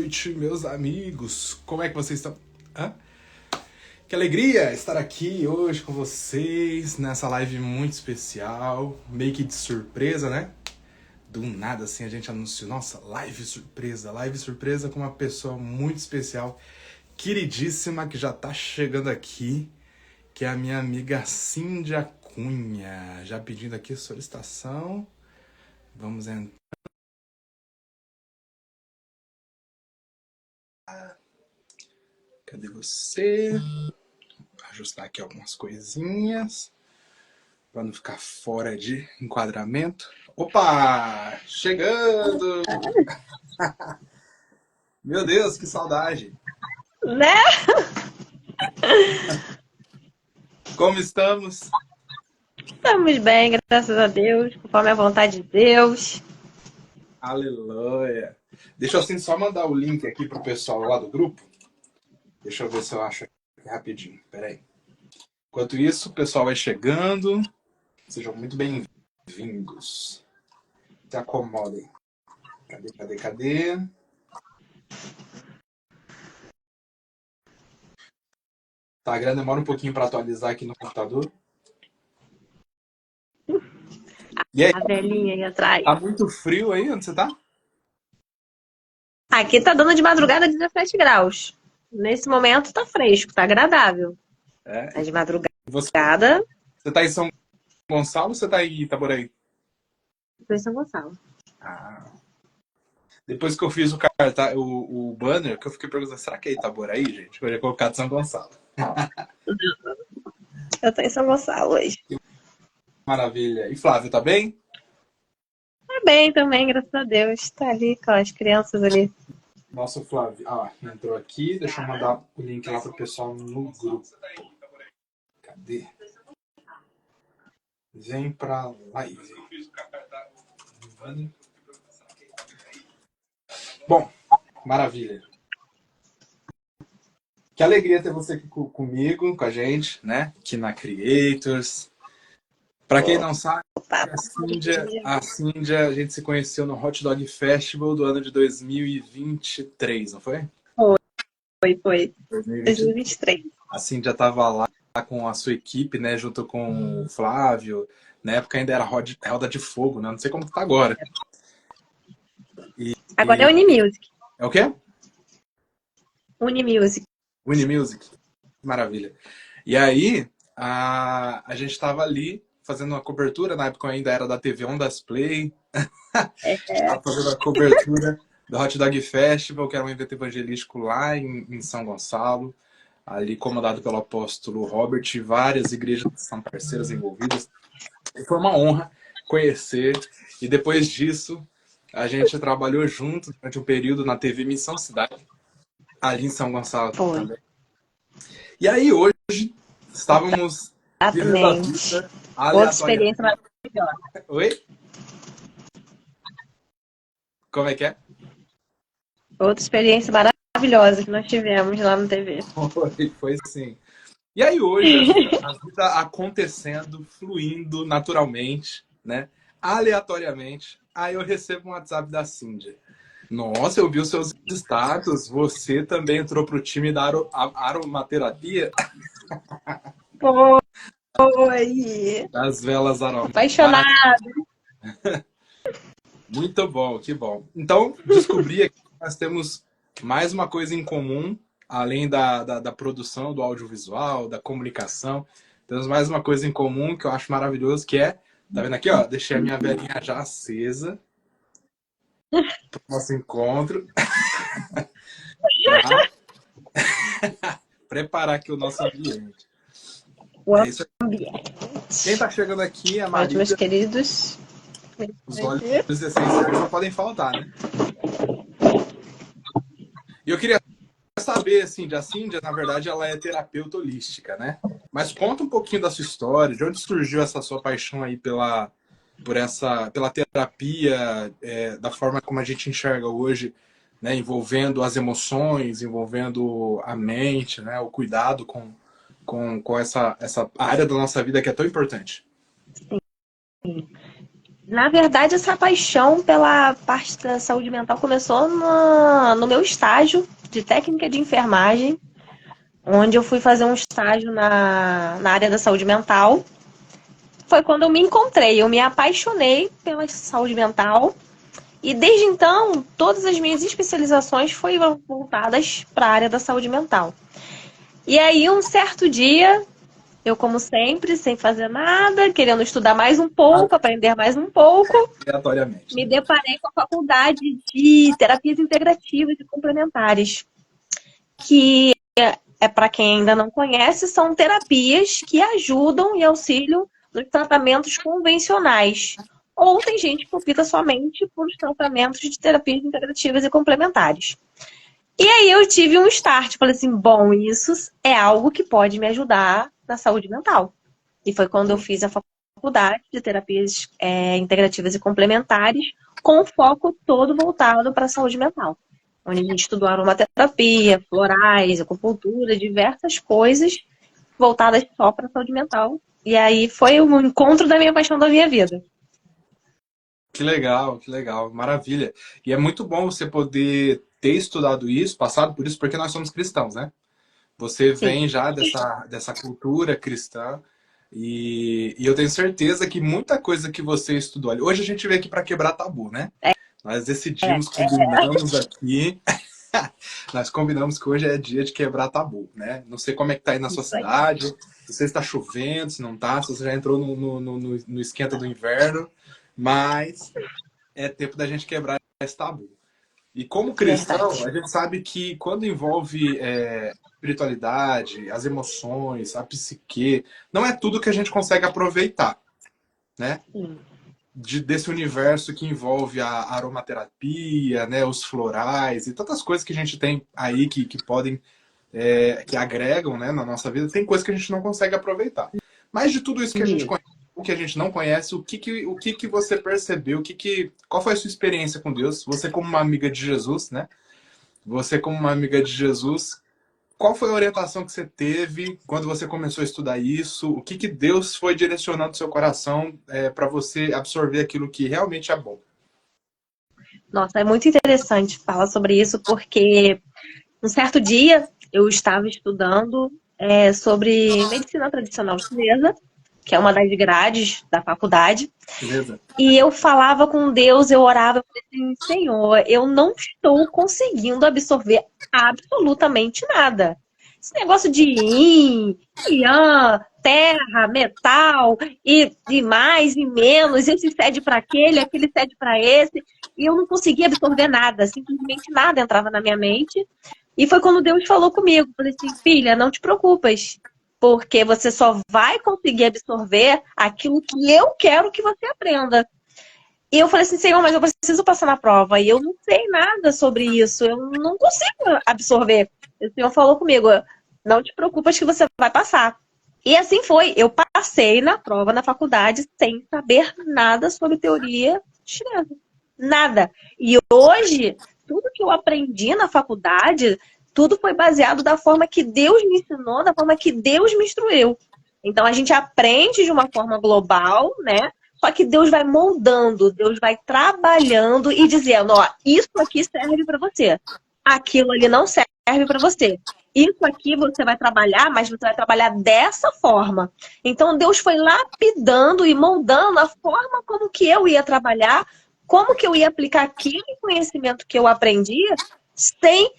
noite, meus amigos. Como é que vocês estão? Hã? Que alegria estar aqui hoje com vocês nessa live muito especial, meio que de surpresa, né? Do nada assim a gente anunciou, nossa, live surpresa com uma pessoa muito especial, queridíssima, que já tá chegando aqui, que é a minha amiga Cíndia Cunha. Já pedindo aqui solicitação. Vamos entrar. Cadê você? Ajustar aqui algumas coisinhas para não ficar fora de enquadramento. Opa! Chegando! Meu Deus, que saudade! Né? Como estamos? Estamos bem, graças a Deus, conforme a vontade de Deus. Aleluia! Deixa eu assim só mandar o link aqui pro pessoal lá do grupo. Deixa eu ver se eu acho aqui rapidinho. Peraí. Enquanto isso, o pessoal vai chegando. Sejam muito bem-vindos. Se acomodem. Cadê? Instagram demora um pouquinho para atualizar aqui no computador. E aí, A velhinha aí atrás. tá muito frio aí onde você tá? Aqui tá dando de madrugada 17 graus. Nesse momento tá fresco, tá agradável. É. Tá de madrugada. Você tá em São Gonçalo ou você tá em Itaboraí? Tô em São Gonçalo. Ah. Depois que eu fiz o banner, que eu fiquei perguntando, será que é Itaboraí, gente? Eu ia colocar de São Gonçalo. Eu tô em São Gonçalo hoje. Maravilha. E Flávio, tá bem? Tá bem também, graças a Deus. Tá ali com as crianças ali. Nosso Flávio. Ah, entrou aqui. Deixa eu mandar o link lá pro pessoal no grupo. Cadê? Vem pra live. Bom, maravilha. Que alegria ter você aqui comigo, com a gente, né? Aqui na Creators. Para quem não sabe, a Cíndia, a gente se conheceu no Hot Dog Festival do ano de 2023, não foi? Foi. 2023. A Cíndia estava lá com a sua equipe, né? Junto com o Flávio. Na época ainda era Roda de Fogo, né? Não sei como tá agora. Agora é Unimusic. É o quê? Unimusic. Unimusic. Maravilha. E aí, a gente estava ali fazendo uma cobertura, na época ainda era da TV Ondas Play. Estava fazendo a cobertura do Hot Dog Festival, que era um evento evangelístico lá em São Gonçalo, ali comandado pelo apóstolo Robert, e várias igrejas que são parceiras envolvidas. E foi uma honra conhecer. E depois disso, a gente trabalhou junto durante um período na TV Missão Cidade, ali em São Gonçalo também. E aí hoje estávamos vivendo a vida outra experiência maravilhosa. Oi? Como é que é? Outra experiência maravilhosa que nós tivemos lá no TV. Foi sim. E aí hoje a vida acontecendo, fluindo naturalmente, né? Aleatoriamente. Aí eu recebo um WhatsApp da Cíndia. Nossa, eu vi os seus status. Você também entrou pro time da aromaterapia? Foi. Das velas aromáticas. Apaixonado. Muito bom, que bom. Então, descobri aqui que nós temos mais uma coisa em comum, além da produção, do audiovisual, da comunicação. Temos mais uma coisa em comum que eu acho maravilhoso, que é, tá vendo aqui, ó? Deixei a minha velhinha já acesa para o nosso encontro. Preparar aqui o nosso ambiente. É isso aí. Quem está chegando aqui é a Maria. Meus queridos. Os óleos essenciais não podem faltar, né? E eu queria saber, assim, a Cíndia, na verdade, ela é terapeuta holística, né? Mas conta um pouquinho da sua história, de onde surgiu essa sua paixão aí pela terapia, da forma como a gente enxerga hoje, né? Envolvendo as emoções, envolvendo a mente, né? O cuidado com essa área da nossa vida que é tão importante. Sim. Na verdade, essa paixão pela parte da saúde mental começou no meu estágio de técnica de enfermagem, onde eu fui fazer um estágio na área da saúde mental. Foi quando eu me encontrei, eu me apaixonei pela saúde mental. E desde então, todas as minhas especializações foram voltadas para a área da saúde mental. E aí, um certo dia, eu, como sempre, sem fazer nada, querendo estudar mais um pouco, aprender mais um pouco, Aleatoriamente, me né? deparei com a faculdade de terapias integrativas e complementares, que para quem ainda não conhece, são terapias que ajudam e auxiliam nos tratamentos convencionais. Ou tem gente que opta somente por tratamentos de terapias integrativas e complementares. E aí eu tive um start, falei assim, bom, isso é algo que pode me ajudar na saúde mental. E foi quando eu fiz a faculdade de terapias integrativas e complementares, com foco todo voltado para a saúde mental. Onde a gente estudou aromaterapia, florais, acupuntura, diversas coisas voltadas só para a saúde mental. E aí foi o encontro da minha paixão da minha vida. Que legal, maravilha. E é muito bom você poder ter estudado isso, passado por isso, porque nós somos cristãos, né? Você Sim. vem já dessa cultura cristã e eu tenho certeza que muita coisa que você estudou ali. Hoje a gente veio aqui para quebrar tabu, né? Nós decidimos, combinamos aqui, nós combinamos que hoje é dia de quebrar tabu, né? Não sei como é que tá aí na sua Isso aí. cidade, se você está chovendo, se não tá, se você já entrou no esquenta do inverno, mas é tempo da gente quebrar esse tabu. E como cristão, Verdade. a gente sabe que quando envolve espiritualidade, as emoções, a psique, não é tudo que a gente consegue aproveitar, né? Sim. Desse universo que envolve a aromaterapia, né, os florais e tantas coisas que a gente tem aí que podem, que agregam, né, na nossa vida, tem coisas que a gente não consegue aproveitar. Mas de tudo isso que a gente conhece, o que a gente não conhece, o que você percebeu, qual foi a sua experiência com Deus? Você como uma amiga de Jesus, né? Você como uma amiga de Jesus, qual foi a orientação que você teve quando você começou a estudar isso? O que Deus foi direcionando o seu coração para você absorver aquilo que realmente é bom? Nossa, é muito interessante falar sobre isso, porque um certo dia eu estava estudando sobre medicina tradicional chinesa, que é uma das grades da faculdade, Beleza? e eu falava com Deus, eu orava, eu falei assim, Senhor, eu não estou conseguindo absorver absolutamente nada. Esse negócio de yin, yang, terra, metal, e mais e menos, esse cede para aquele cede para esse, e eu não conseguia absorver nada, simplesmente nada entrava na minha mente. E foi quando Deus falou comigo, falei assim, filha, não te preocupes, porque você só vai conseguir absorver aquilo que eu quero que você aprenda. E eu falei assim, Senhor, mas eu preciso passar na prova. E eu não sei nada sobre isso. Eu não consigo absorver. E o Senhor falou comigo, não te preocupas que você vai passar. E assim foi. Eu passei na prova na faculdade sem saber nada sobre teoria chinesa. Nada. E hoje, tudo que eu aprendi na faculdade, tudo foi baseado da forma que Deus me ensinou, da forma que Deus me instruiu. Então a gente aprende de uma forma global, né? Só que Deus vai moldando, Deus vai trabalhando e dizendo, ó, isso aqui serve para você. Aquilo ali não serve para você. Isso aqui você vai trabalhar, mas você vai trabalhar dessa forma. Então Deus foi lapidando e moldando a forma como que eu ia trabalhar, como que eu ia aplicar aquele conhecimento que eu aprendia sem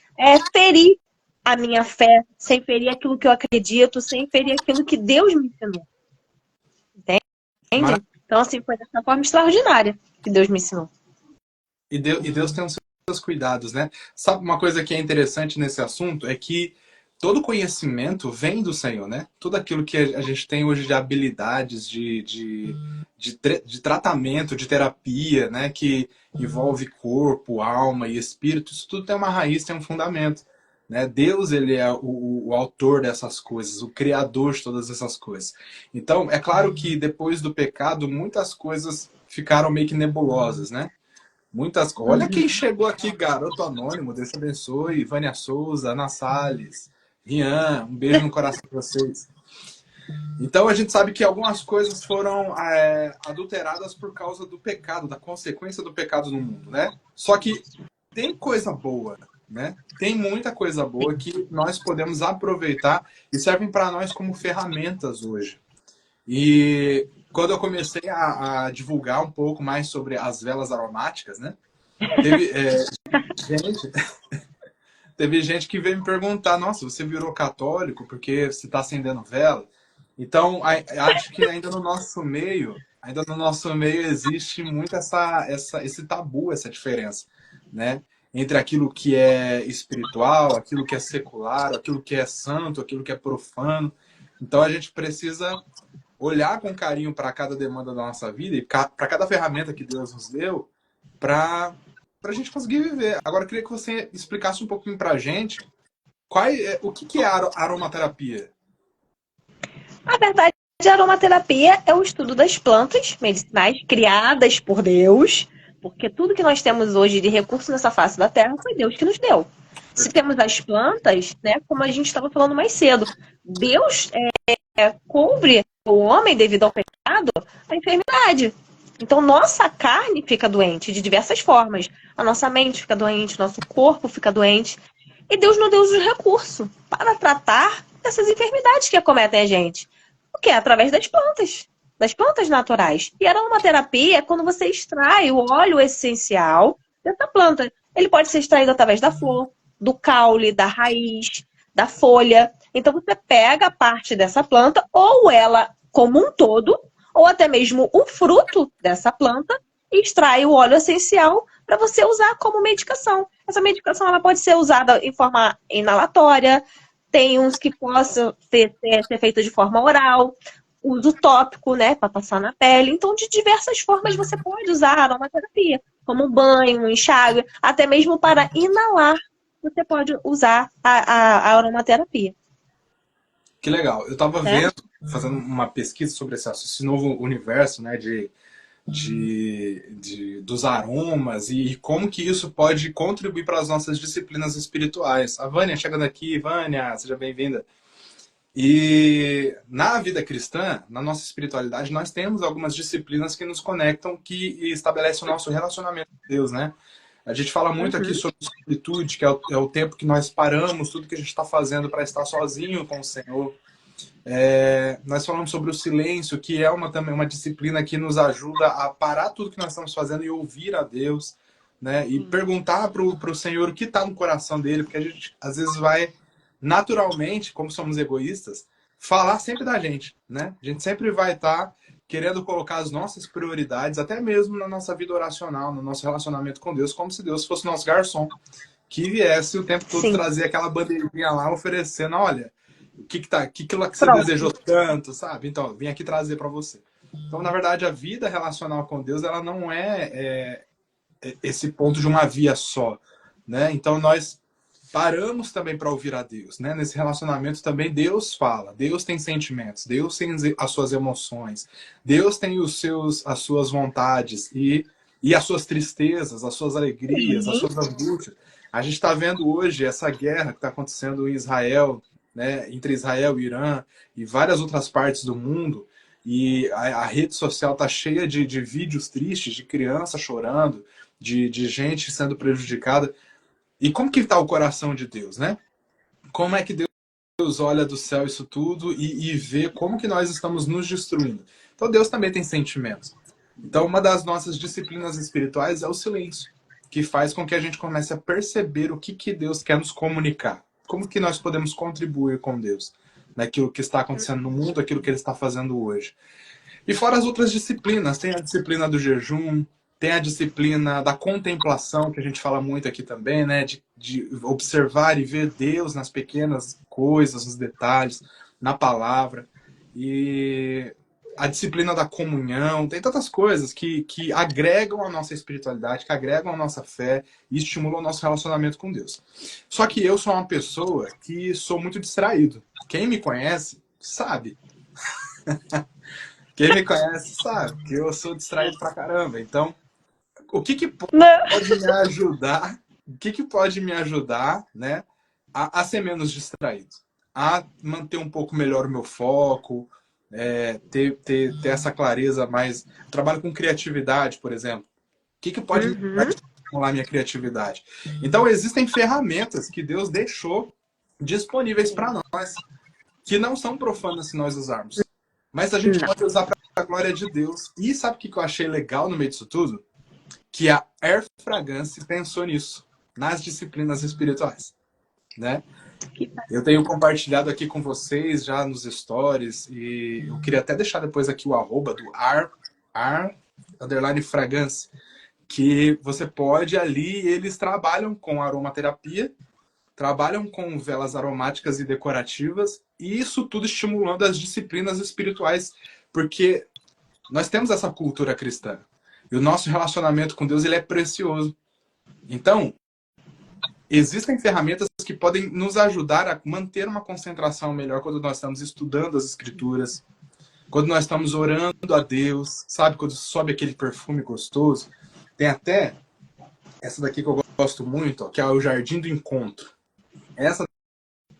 ferir a minha fé, sem ferir aquilo que eu acredito, sem ferir aquilo que Deus me ensinou. Mara- Entende? Então, assim, foi dessa forma extraordinária que Deus me ensinou. E Deus tem os seus cuidados, né? Sabe uma coisa que é interessante nesse assunto? É que todo conhecimento vem do Senhor, né? Tudo aquilo que a gente tem hoje de habilidades, de tratamento, de terapia, né? Que envolve corpo, alma e espírito, isso tudo tem uma raiz, tem um fundamento. Né? Deus, ele é o autor dessas coisas, o criador de todas essas coisas. Então, é claro que depois do pecado, muitas coisas ficaram meio que nebulosas, né? Olha quem chegou aqui, garoto anônimo, Deus te abençoe, Vânia Souza, Ana Salles, Rian, um beijo no coração de vocês. Então a gente sabe que algumas coisas foram adulteradas por causa do pecado, da consequência do pecado no mundo, né? Só que tem coisa boa, né? Tem muita coisa boa que nós podemos aproveitar e servem para nós como ferramentas hoje. E quando eu comecei a divulgar um pouco mais sobre as velas aromáticas, né? Teve, gente, teve gente que veio me perguntar, nossa, você virou católico porque você está acendendo vela? Então, acho que ainda no nosso meio existe muito esse tabu, essa diferença, né? Entre aquilo que é espiritual, aquilo que é secular, aquilo que é santo, aquilo que é profano. Então, a gente precisa olhar com carinho para cada demanda da nossa vida e para cada ferramenta que Deus nos deu para a gente conseguir viver. Agora, eu queria que você explicasse um pouquinho para a gente o que é aromaterapia. Na verdade, a aromaterapia é o estudo das plantas medicinais criadas por Deus, porque tudo que nós temos hoje de recurso nessa face da Terra foi Deus que nos deu. Se temos as plantas, né, como a gente estava falando mais cedo, Deus cobre o homem, devido ao pecado, a enfermidade. Então, nossa carne fica doente de diversas formas. A nossa mente fica doente, nosso corpo fica doente. E Deus nos deu os recursos para tratar essas enfermidades que acometem a gente. O que? Através das plantas naturais. E a aromaterapia é quando você extrai o óleo essencial dessa planta. Ele pode ser extraído através da flor, do caule, da raiz, da folha. Então você pega a parte dessa planta, ou ela como um todo, ou até mesmo o fruto dessa planta, e extrai o óleo essencial para você usar como medicação. Essa medicação ela pode ser usada em forma inalatória, tem uns que possam ser feita de forma oral, uso tópico, né, para passar na pele. Então, de diversas formas você pode usar a aromaterapia, como banho, enxágue, até mesmo para inalar, você pode usar a aromaterapia. Que legal. Eu estava vendo, fazendo uma pesquisa sobre esse novo universo, né, dos aromas e como que isso pode contribuir para as nossas disciplinas espirituais. A Vânia chegando aqui. Vânia, seja bem-vinda. E na vida cristã, na nossa espiritualidade, nós temos algumas disciplinas que nos conectam, que estabelecem o nosso relacionamento com Deus, né? A gente fala muito aqui sobre solitude, que é o tempo que nós paramos, tudo que a gente está fazendo para estar sozinho com o Senhor. Nós falamos sobre o silêncio, que é também uma disciplina que nos ajuda a parar tudo que nós estamos fazendo e ouvir a Deus, né? E perguntar para o Senhor o que está no coração dele, porque a gente às vezes vai naturalmente, como somos egoístas, falar sempre da gente, né? A gente sempre vai estar querendo colocar as nossas prioridades, até mesmo na nossa vida oracional, no nosso relacionamento com Deus, como se Deus fosse nosso garçom, que viesse o tempo todo trazer aquela bandeirinha lá, oferecendo, olha, o que você desejou tanto, sabe? Então, vim aqui trazer para você. Então, na verdade, a vida relacional com Deus, ela não é esse ponto de uma via só, né? Então, nós paramos também para ouvir a Deus, né? Nesse relacionamento também Deus fala, Deus tem sentimentos, Deus tem as suas emoções, Deus tem as suas vontades e as suas tristezas, as suas alegrias, as suas angústias. A gente está vendo hoje essa guerra que está acontecendo em Israel, né? Entre Israel e Irã e várias outras partes do mundo, e a rede social está cheia de vídeos tristes, de crianças chorando, de gente sendo prejudicada. E como que está o coração de Deus, né? Como é que Deus olha do céu isso tudo e vê como que nós estamos nos destruindo? Então Deus também tem sentimentos. Então uma das nossas disciplinas espirituais é o silêncio, que faz com que a gente comece a perceber o que Deus quer nos comunicar. Como que nós podemos contribuir com Deus naquilo que está acontecendo no mundo, aquilo que Ele está fazendo hoje. E fora as outras disciplinas, tem a disciplina do jejum, tem a disciplina da contemplação, que a gente fala muito aqui também, né? De observar e ver Deus nas pequenas coisas, nos detalhes, na palavra. E a disciplina da comunhão, tem tantas coisas que agregam a nossa espiritualidade, que agregam a nossa fé e estimulam o nosso relacionamento com Deus. Só que eu sou uma pessoa que sou muito distraído. Quem me conhece sabe. Quem me conhece sabe que eu sou distraído pra caramba. Então, o que pode me ajudar? O que pode me ajudar, né, a ser menos distraído? a manter um pouco melhor o meu foco, ter essa clareza mais... Eu trabalho com criatividade, por exemplo. O que pode me estimular a minha criatividade? Então, existem ferramentas que Deus deixou disponíveis para nós, que não são profanas se nós usarmos. Mas a gente pode usar para a glória de Deus. E sabe o que eu achei legal no meio disso tudo? Que a Air Fragrance pensou nisso, nas disciplinas espirituais, né? Eu tenho compartilhado aqui com vocês já nos stories, e eu queria até deixar depois aqui o arroba do _fragrance, que você pode ali, eles trabalham com aromaterapia, trabalham com velas aromáticas e decorativas, e isso tudo estimulando as disciplinas espirituais, porque nós temos essa cultura cristã, e o nosso relacionamento com Deus ele é precioso. Então, existem ferramentas que podem nos ajudar a manter uma concentração melhor quando nós estamos estudando as escrituras, quando nós estamos orando a Deus, sabe? Quando sobe aquele perfume gostoso. Tem até essa daqui que eu gosto muito, ó, que é o Jardim do Encontro. Essa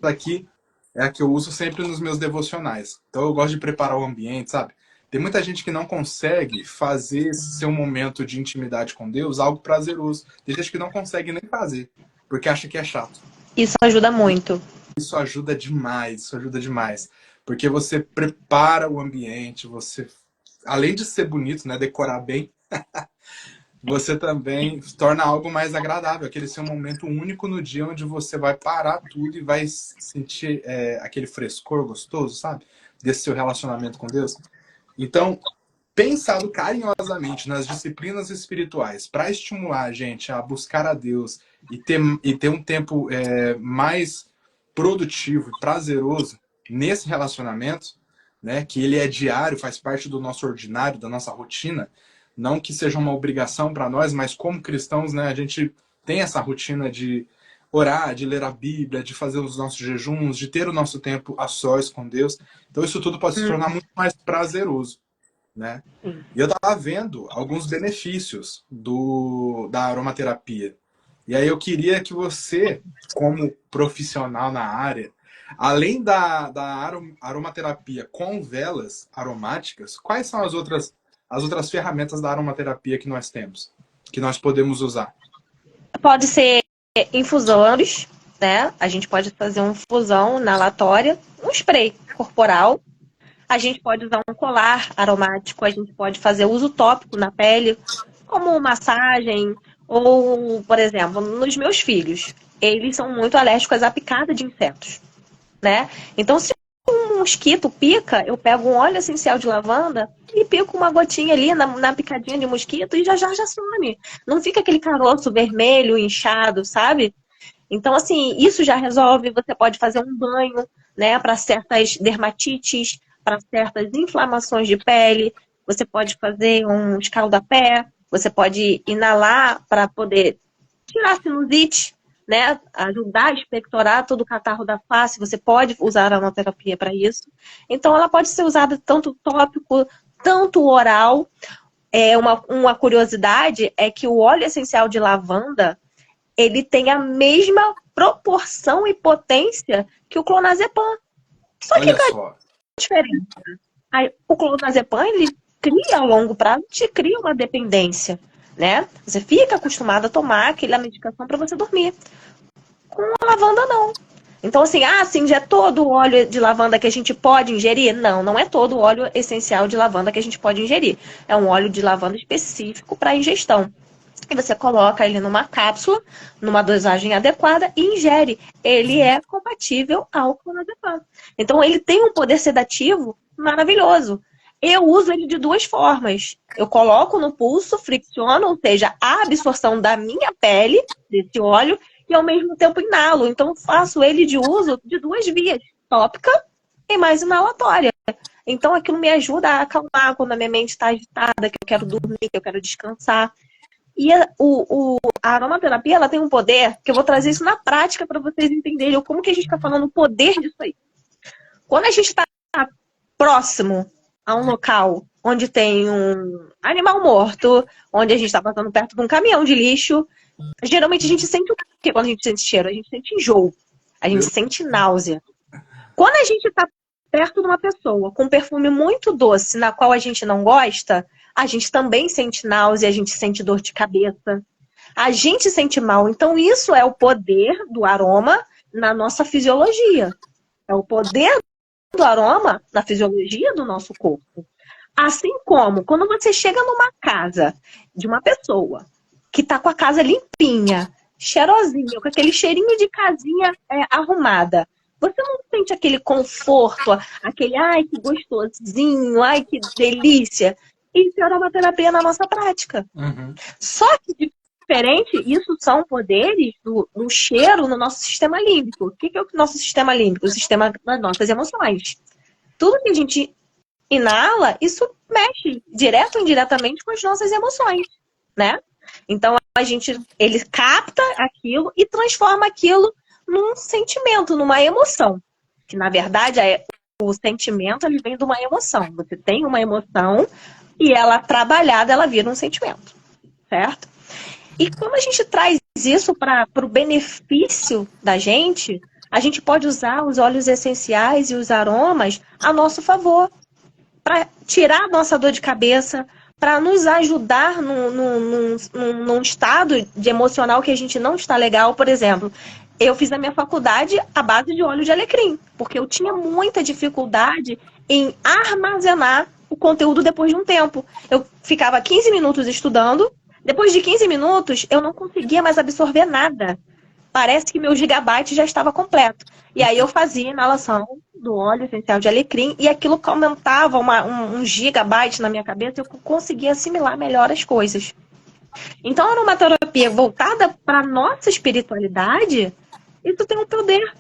daqui é a que eu uso sempre nos meus devocionais. Então eu gosto de preparar o ambiente, sabe? Tem muita gente que não consegue fazer esse seu momento de intimidade com Deus algo prazeroso. Tem gente que não consegue nem fazer, porque acha que é chato. Isso ajuda muito. Isso ajuda demais, Porque você prepara o ambiente, você, além de ser bonito, né, decorar bem, você também torna algo mais agradável, aquele seu momento único no dia onde você vai parar tudo e vai sentir aquele frescor gostoso, sabe? Desse seu relacionamento com Deus. Então, pensado carinhosamente nas disciplinas espirituais para estimular a gente a buscar a Deus e ter um tempo mais produtivo e prazeroso nesse relacionamento, né, que ele é diário, faz parte do nosso ordinário, da nossa rotina, não que seja uma obrigação para nós, mas como cristãos, né, a gente tem essa rotina de orar, de ler a Bíblia, de fazer os nossos jejuns, de ter o nosso tempo a sós com Deus. Então isso tudo pode se tornar muito mais prazeroso, né? E eu estava vendo alguns benefícios da aromaterapia. E aí eu queria que você, como profissional na área, além da aromaterapia com velas aromáticas, quais são as outras ferramentas da aromaterapia que nós temos, que nós podemos usar? Pode ser infusores, né? A gente pode fazer uma infusão inalatória, um spray corporal. A gente pode usar um colar aromático, a gente pode fazer uso tópico na pele, como massagem, ou, por exemplo, nos meus filhos, eles são muito alérgicos à picada de insetos, né? Então, se um mosquito pica, eu pego um óleo essencial de lavanda e pico uma gotinha ali na picadinha de mosquito e já some. Não fica aquele caroço vermelho, inchado, sabe? Então, assim, isso já resolve. Você pode fazer um banho, né, para certas dermatites, para certas inflamações de pele. Você pode fazer um escaldapé. Você pode inalar para poder tirar a sinusite, né, ajudar a expectorar todo o catarro da face. Você pode usar a aromaterapia para isso. Então, ela pode ser usada tanto tópico, tanto oral. Uma curiosidade é que o óleo essencial de lavanda ele tem a mesma proporção e potência que o clonazepam. Só que a diferença. Aí, o clonazepam, ele cria a longo prazo, te cria uma dependência, né? Você fica acostumado a tomar aquela medicação para você dormir. Com a lavanda, não. Então, assim, já é todo o óleo de lavanda que a gente pode ingerir? Não, não é todo o óleo essencial de lavanda que a gente pode ingerir. É um óleo de lavanda específico para ingestão. E você coloca ele numa cápsula, numa dosagem adequada e ingere. Ele é compatível ao clonazepam. Então, ele tem um poder sedativo maravilhoso. Eu uso ele de duas formas. Eu coloco no pulso, fricciono, ou seja, a absorção da minha pele, desse óleo, e ao mesmo tempo inalo. Então, faço ele de uso de duas vias, tópica e mais inalatória. Então, aquilo me ajuda a acalmar quando a minha mente está agitada, que eu quero dormir, que eu quero descansar. E a aromaterapia, ela tem um poder, que eu vou trazer isso na prática para vocês entenderem como que a gente está falando o poder disso aí. Quando a gente está próximo a um local onde tem um animal morto, onde a gente está passando perto de um caminhão de lixo, geralmente a gente sente o quê quando a gente sente cheiro? A gente sente enjoo, a gente sente náusea. Quando a gente está perto de uma pessoa com um perfume muito doce, na qual a gente não gosta, a gente também sente náusea, a gente sente dor de cabeça, a gente sente mal. Então, isso é o poder do aroma na nossa fisiologia. É o poder do aroma na fisiologia do nosso corpo. Assim como quando você chega numa casa de uma pessoa que está com a casa limpinha, cheirosinha, com aquele cheirinho de casinha arrumada, você não sente aquele conforto, aquele ai que gostosinho, ai que delícia. Isso é aromaterapia na nossa prática. Uhum. Só que diferente, isso são poderes do cheiro no nosso sistema límbico. O que é o nosso sistema límbico? O sistema das nossas emoções. Tudo que a gente inala, isso mexe direto ou indiretamente com as nossas emoções, né? Então ele capta aquilo e transforma aquilo num sentimento, numa emoção. Que na verdade o sentimento ele vem de uma emoção. Você tem uma emoção e ela trabalhada, ela vira um sentimento, certo? E quando a gente traz isso para o benefício da gente, a gente pode usar os óleos essenciais e os aromas a nosso favor, para tirar a nossa dor de cabeça, para nos ajudar num estado de emocional que a gente não está legal. Por exemplo, eu fiz a minha faculdade à base de óleo de alecrim, porque eu tinha muita dificuldade em armazenar o conteúdo depois de um tempo. Eu ficava 15 minutos estudando, depois de 15 minutos eu não conseguia mais absorver nada. Parece que meu gigabyte já estava completo. E aí eu fazia inalação do óleo essencial de alecrim e aquilo aumentava um gigabyte na minha cabeça e eu conseguia assimilar melhor as coisas. Então, a aromaterapia voltada para a nossa espiritualidade, isso tem um poder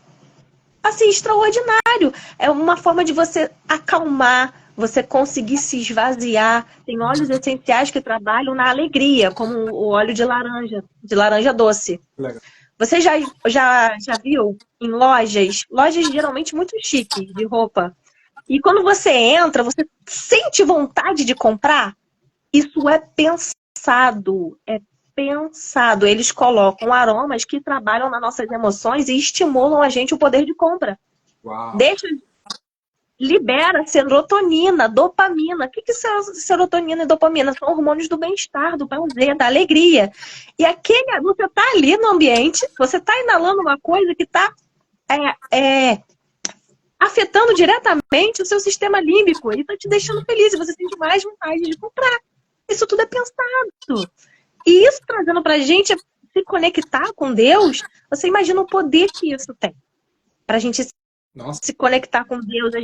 assim, extraordinário. É uma forma de você acalmar, você conseguir se esvaziar. Tem óleos essenciais que trabalham na alegria, como o óleo de laranja doce. Legal. Você já viu em lojas geralmente muito chiques de roupa, e quando você entra, você sente vontade de comprar? Isso é pensado, Eles colocam aromas que trabalham nas nossas emoções e estimulam a gente o poder de compra. Uau. Libera serotonina, dopamina. O que são serotonina e dopamina? São hormônios do bem-estar, do prazer, da alegria. E você está ali no ambiente, você está inalando uma coisa que está afetando diretamente o seu sistema límbico e está te deixando feliz. E você sente mais vontade de comprar. Isso tudo é pensado. E isso trazendo para a gente se conectar com Deus, você imagina o poder que isso tem. Para a gente se conectar com Deus,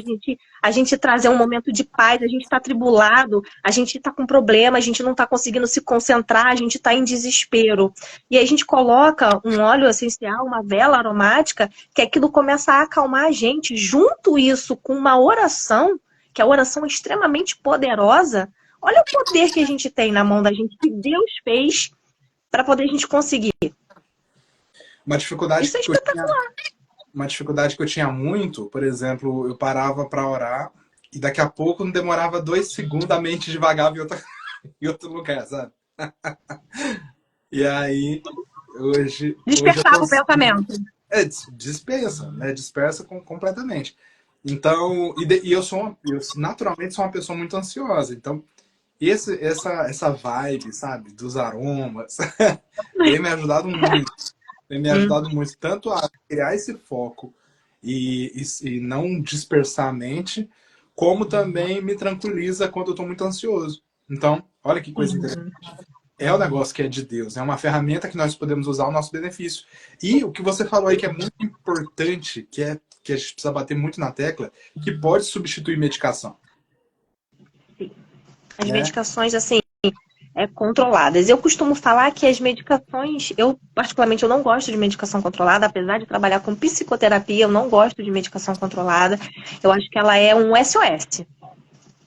a gente trazer um momento de paz, a gente está atribulado, a gente está com problema, a gente não está conseguindo se concentrar, a gente está em desespero. E aí a gente coloca um óleo essencial, uma vela aromática, que aquilo começa a acalmar a gente. Junto isso com uma oração, que a oração é extremamente poderosa. Olha o poder que a gente tem na mão da gente, que Deus fez para poder a gente conseguir. Isso é espetacular. Uma dificuldade que eu tinha muito, por exemplo, eu parava para orar e daqui a pouco não demorava 2 segundos, a mente devagava em outro lugar, sabe? E aí, hoje Dispersava o pensamento. Dispersa, né? Dispersa completamente. Então, eu naturalmente sou uma pessoa muito ansiosa, então essa vibe, sabe, dos aromas, tem me ajudado muito. Tem me ajudado muito, tanto a criar esse foco e não dispersar a mente, como também me tranquiliza quando eu estou muito ansioso. Então, olha que coisa interessante. É um negócio que é de Deus, é uma ferramenta que nós podemos usar ao nosso benefício. E o que você falou aí que é muito importante, que a gente precisa bater muito na tecla, que pode substituir medicação. Sim. As medicações, assim, controladas. Eu costumo falar que as medicações, particularmente eu não gosto de medicação controlada, apesar de trabalhar com psicoterapia, eu não gosto de medicação controlada. Eu acho que ela é um SOS.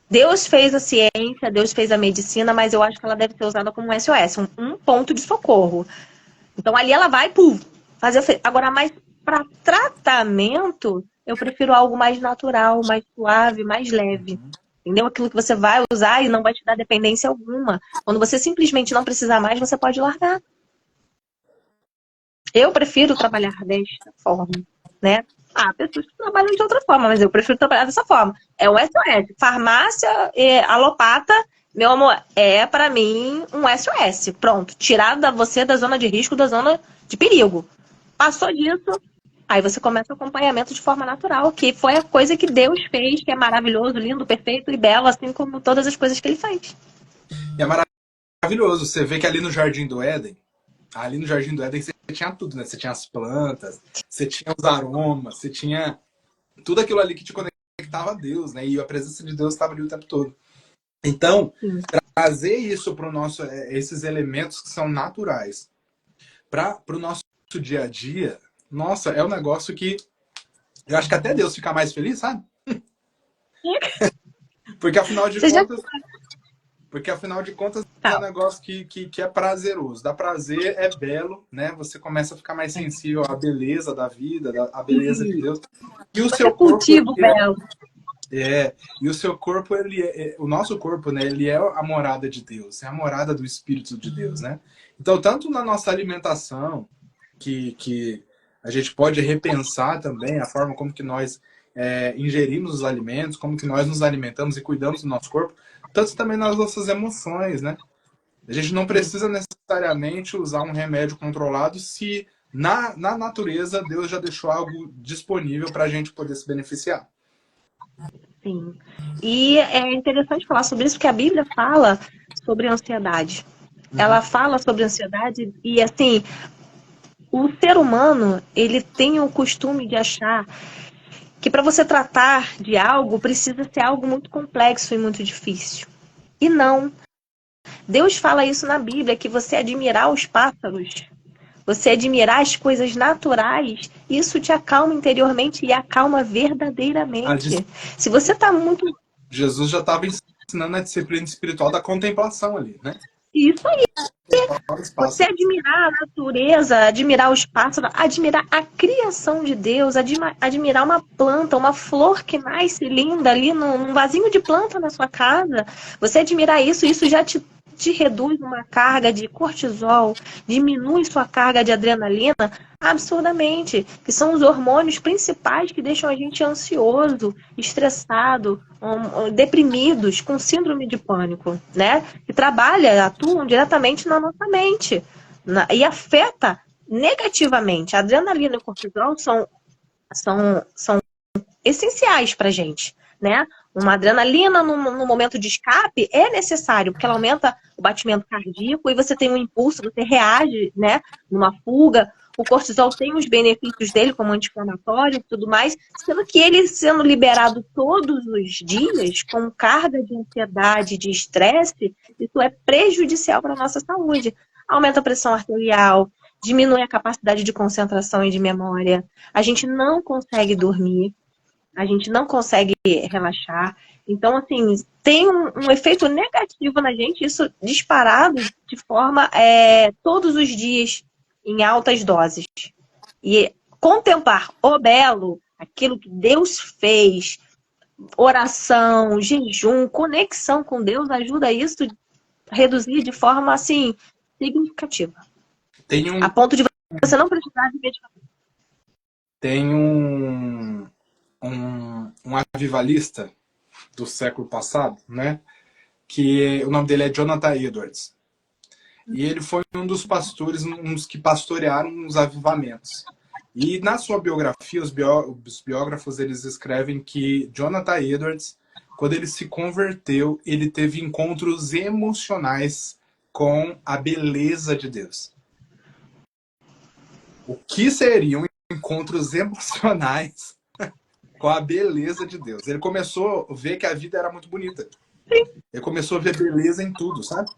Deus fez a ciência, Deus fez a medicina, mas eu acho que ela deve ser usada como um SOS, um ponto de socorro. Então ali ela vai, fazer. Agora, mais para tratamento, eu prefiro algo mais natural, mais suave, mais leve. Entendeu? Aquilo que você vai usar e não vai te dar dependência alguma. Quando você simplesmente não precisar mais, você pode largar. Eu prefiro trabalhar desta forma, né? Ah, pessoas que trabalham de outra forma, mas eu prefiro trabalhar dessa forma. É um SOS. Farmácia, alopata, meu amor, é pra mim um SOS. Pronto. Tirar você da zona de risco, da zona de perigo. Passou disso, aí você começa o acompanhamento de forma natural, que foi a coisa que Deus fez, que é maravilhoso, lindo, perfeito e belo, assim como todas as coisas que ele fez. E é maravilhoso. Você vê que ali no Jardim do Éden, você tinha tudo, né? Você tinha as plantas, você tinha os aromas, você tinha tudo aquilo ali que te conectava a Deus, né? E a presença de Deus estava ali o tempo todo. Então, trazer isso para o nosso, esses elementos que são naturais para o nosso dia a dia, nossa, é um negócio que eu acho que até Deus fica mais feliz, sabe? Porque afinal de contas, é um negócio que é prazeroso. Dá prazer, é belo, né? Você começa a ficar mais sensível à beleza da vida, à beleza de Deus. E o seu corpo, belo. E o seu corpo, o nosso corpo, né? Ele é a morada de Deus, é a morada do Espírito de Deus, né? Então, tanto na nossa alimentação, que a gente pode repensar também a forma como que nós ingerimos os alimentos, como que nós nos alimentamos e cuidamos do nosso corpo, tanto também nas nossas emoções, né? A gente não precisa necessariamente usar um remédio controlado se na natureza Deus já deixou algo disponível para a gente poder se beneficiar. Sim. E é interessante falar sobre isso, porque a Bíblia fala sobre ansiedade. Ela fala sobre ansiedade e, assim, o ser humano, ele tem o costume de achar que para você tratar de algo, precisa ser algo muito complexo e muito difícil. E não. Deus fala isso na Bíblia, que você admirar os pássaros, você admirar as coisas naturais, isso te acalma interiormente e acalma verdadeiramente. Se você está muito... Jesus já estava ensinando a disciplina espiritual da contemplação ali, né? Isso aí. Você admirar a natureza, admirar os pássaros, admirar a criação de Deus, admirar uma planta, uma flor que nasce linda ali num vasinho de planta na sua casa. Você admirar isso já te reduz uma carga de cortisol, diminui sua carga de adrenalina absurdamente, que são os hormônios principais que deixam a gente ansioso, estressado, deprimidos, com síndrome de pânico, né? Que atuam diretamente na nossa mente e afeta negativamente. A adrenalina e o cortisol são essenciais para a gente, né? Uma adrenalina no momento de escape é necessário, porque ela aumenta o batimento cardíaco e você tem um impulso, você reage, né, numa fuga. O cortisol tem os benefícios dele, como anti-inflamatório e tudo mais, sendo que ele sendo liberado todos os dias, com carga de ansiedade, de estresse, isso é prejudicial para a nossa saúde. Aumenta a pressão arterial, diminui a capacidade de concentração e de memória. A gente não consegue dormir. A gente não consegue relaxar. Então, assim, tem um efeito negativo na gente, isso disparado de forma todos os dias, em altas doses. E contemplar o belo, aquilo que Deus fez, oração, jejum, conexão com Deus, ajuda isso a reduzir de forma, assim, significativa. A ponto de você não precisar de medicamento. Tem um avivalista do século passado, né? Que o nome dele é Jonathan Edwards. E ele foi um dos pastores, uns que pastorearam os avivamentos. E na sua biografia, os biógrafos eles escrevem que Jonathan Edwards, quando ele se converteu, ele teve encontros emocionais com a beleza de Deus. O que seriam encontros emocionais com a beleza de Deus? Ele começou a ver que a vida era muito bonita. Ele começou a ver beleza em tudo, sabe?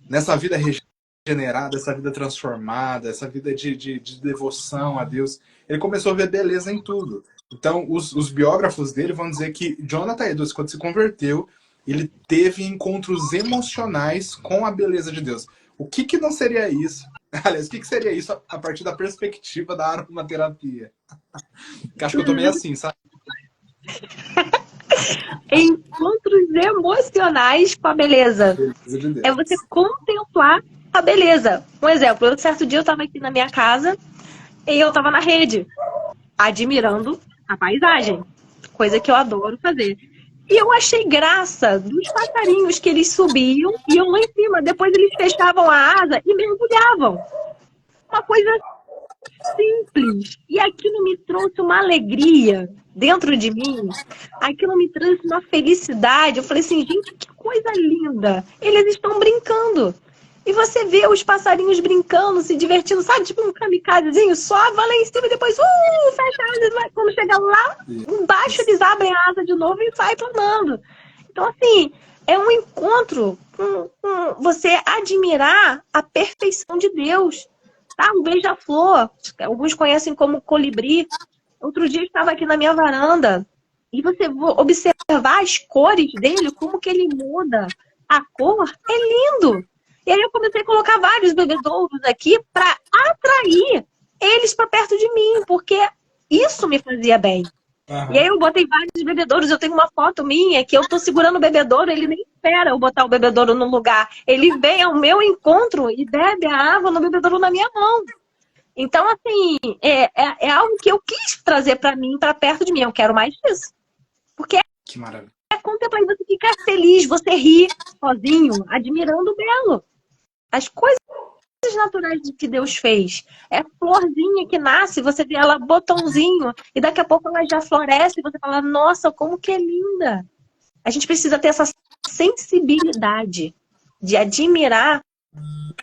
Nessa vida regenerada, essa vida transformada, essa vida de devoção a Deus. Ele começou a ver beleza em tudo. Então, os biógrafos dele vão dizer que Jonathan Edwards, quando se converteu, ele teve encontros emocionais com a beleza de Deus. O que não seria isso? Aliás, o que seria isso a partir da perspectiva da aromaterapia? Acho que eu tô meio assim, sabe? Encontros emocionais com a beleza. De é você contemplar a beleza. Um exemplo, certo dia eu estava aqui na minha casa e eu estava na rede. admirando a paisagem, coisa que eu adoro fazer. E eu achei graça dos passarinhos que eles subiam, iam lá em cima, depois eles fechavam a asa e mergulhavam. Uma coisa simples. E aquilo me trouxe uma alegria dentro de mim. Aquilo me trouxe uma felicidade. Eu falei assim, gente, que coisa linda. Eles estão brincando. E você vê os passarinhos brincando, se divertindo, sabe? Tipo um kamikazezinho, sobe, vai lá em cima e depois, fecha a asa. Quando chega lá embaixo, eles abrem a asa de novo e saem planando. Então, assim, é um encontro com você admirar a perfeição de Deus. Tá? Um beija-flor, alguns conhecem como colibri. Outro dia eu estava aqui na minha varanda e você observar as cores dele, como que ele muda. A cor é lindo. E aí eu comecei a colocar vários bebedouros aqui para atrair eles para perto de mim, porque isso me fazia bem. Uhum. E aí eu botei vários bebedouros. Eu tenho uma foto minha que eu tô segurando o bebedouro, ele nem espera eu botar o bebedouro no lugar. Ele vem ao meu encontro e bebe a água no bebedouro na minha mão. Então, assim, é algo que eu quis trazer para mim, para perto de mim. Eu quero mais disso. Porque que maravilha. Contemplar, você fica feliz, você ri sozinho, admirando o belo. As coisas naturais que Deus fez. É florzinha que nasce, você vê ela botãozinho, e daqui a pouco ela já floresce, e você fala, nossa, como que é linda. A gente precisa ter essa sensibilidade de admirar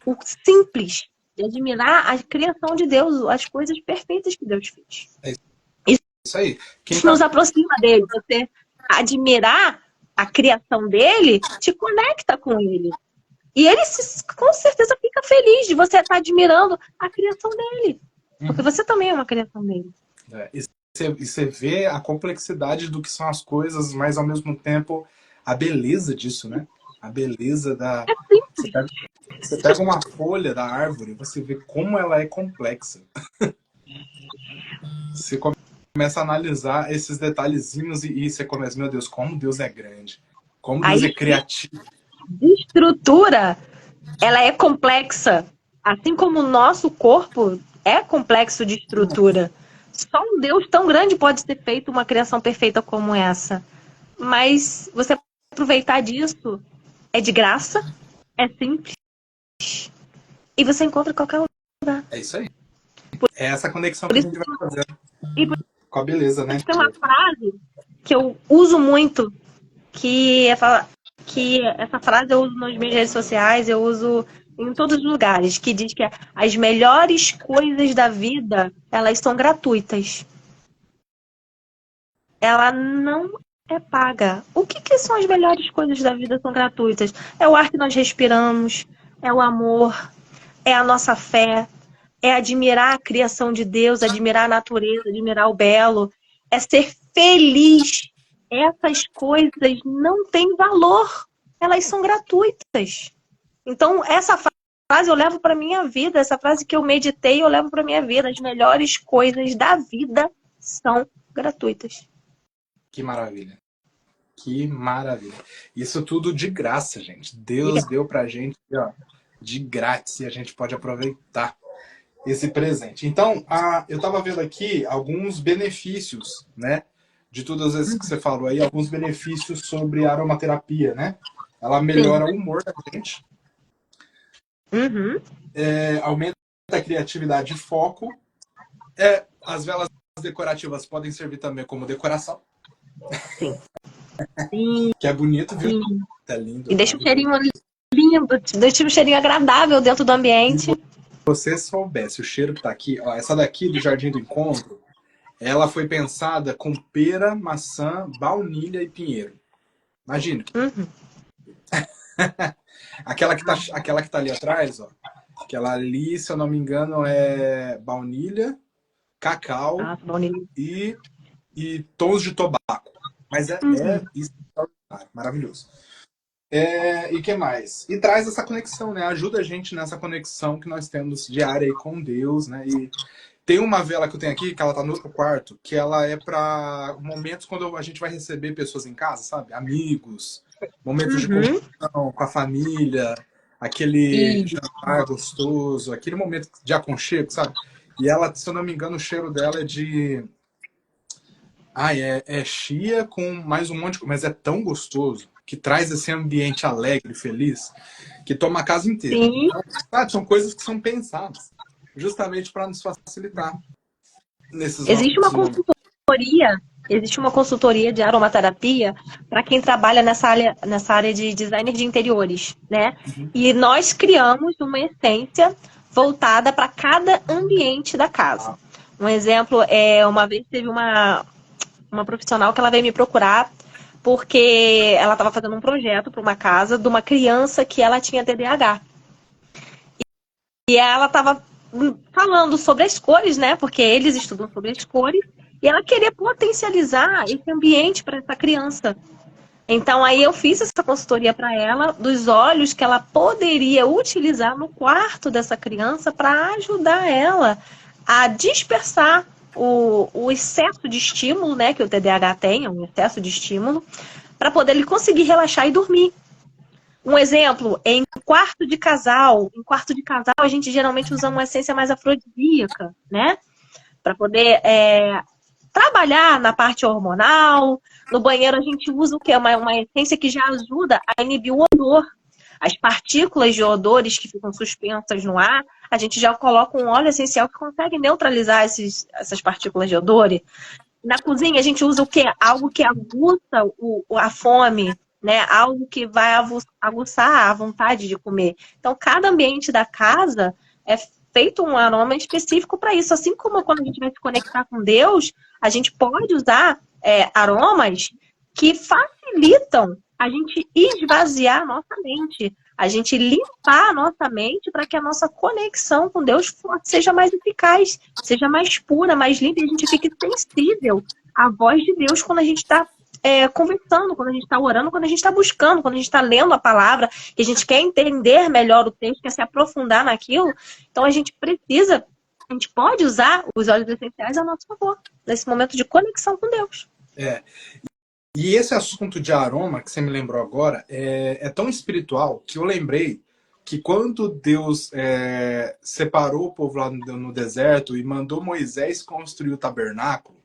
o simples, de admirar a criação de Deus, as coisas perfeitas que Deus fez. É isso aí. Isso nos aproxima dele. Você admirar a criação dele te conecta com ele. E ele com certeza fica feliz de você estar admirando a criação dele. Porque você também é uma criação dele. E você vê a complexidade do que são as coisas, mas ao mesmo tempo a beleza disso, né? A beleza da... Você pega uma folha da árvore, você vê como ela é complexa. Você começa a analisar esses detalhezinhos e você começa, meu Deus, como Deus é grande. Como Deus é criativo. De estrutura, ela é complexa. Assim como o nosso corpo é complexo de estrutura. Só um Deus tão grande pode ter feito uma criação perfeita como essa. Mas você aproveitar disso é de graça, é simples. E você encontra em qualquer lugar. É isso aí. É essa conexão que a gente vai fazer com a beleza, né? Tem uma frase que eu uso muito, que essa frase eu uso nas minhas redes sociais, eu uso em todos os lugares, que diz que as melhores coisas da vida, elas são gratuitas. Ela não é paga. O que são as melhores coisas da vida são gratuitas? É o ar que nós respiramos, é o amor, é a nossa fé, é admirar a criação de Deus, admirar a natureza, admirar o belo, é ser feliz. Essas coisas não têm valor, elas são gratuitas. Então, essa frase eu levo para minha vida, essa frase que eu meditei, eu levo para minha vida. As melhores coisas da vida são gratuitas. Que maravilha. Que maravilha. Isso tudo de graça, gente. Deus deu pra gente, ó, de grátis, e a gente pode aproveitar esse presente. Então, eu estava vendo aqui alguns benefícios, né? De todas as vezes que você falou aí, alguns benefícios sobre a aromaterapia, né? Ela melhora o humor da gente. Aumenta a criatividade e foco. As velas decorativas podem servir também como decoração. Sim. Que é bonito, viu? Sim. Tá lindo. E deixa um cheirinho lindo, deixa um cheirinho agradável dentro do ambiente. Se você soubesse o cheiro que tá aqui, ó, essa daqui do Jardim do Encontro, ela foi pensada com pera, maçã, baunilha e pinheiro. Imagina. aquela que tá ali atrás, ó. Aquela ali, se eu não me engano, é baunilha, cacau e tons de tobaco. Mas é extraordinário, maravilhoso. E o que mais? E traz essa conexão, né? Ajuda a gente nessa conexão que nós temos diária aí com Deus, né? E tem uma vela que eu tenho aqui, que ela tá no outro quarto, que ela é para momentos quando a gente vai receber pessoas em casa, sabe? Amigos, momentos de conexão com a família, aquele jantar gostoso, aquele momento de aconchego, sabe? E ela, se eu não me engano, o cheiro dela é de Ah, é chia com mais um monte de coisa, mas é tão gostoso que traz esse ambiente alegre, feliz, que toma a casa inteira. Sim. Então, sabe, são coisas que são pensadas justamente para nos facilitar nesses Existe nossos uma momentos. consultoria, existe uma consultoria de aromaterapia para quem trabalha nessa área de designer de interiores, né? E nós criamos uma essência voltada para cada ambiente da casa. Um exemplo é, uma vez teve uma profissional que ela veio me procurar porque ela estava fazendo um projeto para uma casa de uma criança que ela tinha TDAH. E ela estava falando sobre as cores, né? Porque eles estudam sobre as cores. E ela queria potencializar esse ambiente para essa criança. Então, aí eu fiz essa consultoria para ela, dos olhos que ela poderia utilizar no quarto dessa criança para ajudar ela a dispersar o excesso de estímulo, né? Que o TDAH tem, é um excesso de estímulo, para poder ele conseguir relaxar e dormir. Um exemplo, em quarto de casal. Em quarto de casal, a gente geralmente usa uma essência mais afrodisíaca, né? Para poder trabalhar na parte hormonal. No banheiro, a gente usa o quê? Uma essência que já ajuda a inibir o odor. As partículas de odores que ficam suspensas no ar, a gente já coloca um óleo essencial que consegue neutralizar essas partículas de odor. Na cozinha, a gente usa o quê? Algo que aguça a fome, né? Algo que vai aguçar a vontade de comer. Então, cada ambiente da casa é feito um aroma específico para isso. Assim como quando a gente vai se conectar com Deus, a gente pode usar aromas que facilitam a gente esvaziar a nossa mente, a gente limpar a nossa mente para que a nossa conexão com Deus seja mais eficaz, seja mais pura, mais limpa, e a gente fique sensível à voz de Deus quando a gente está conversando, quando a gente está orando, quando a gente está buscando, quando a gente está lendo a palavra, que a gente quer entender melhor o texto, quer se aprofundar naquilo. Então a gente pode usar os óleos essenciais a nosso favor, nesse momento de conexão com Deus. E esse assunto de aroma, que você me lembrou agora, é tão espiritual que eu lembrei que quando Deus separou o povo lá no deserto e mandou Moisés construir o tabernáculo,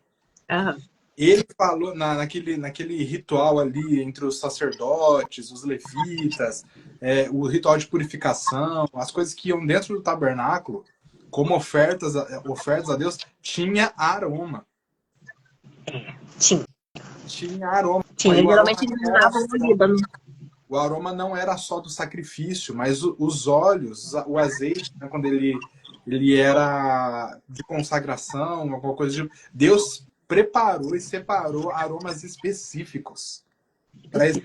ele falou naquele ritual ali entre os sacerdotes, os levitas, o ritual de purificação, as coisas que iam dentro do tabernáculo, como ofertas a Deus, tinha aroma. Tinha aroma. Tinha, geralmente eles usavam o Líbano. O aroma não era só do sacrifício, mas os óleos, o azeite, né, quando ele era de consagração, alguma coisa de... Deus preparou e separou aromas específicos para esse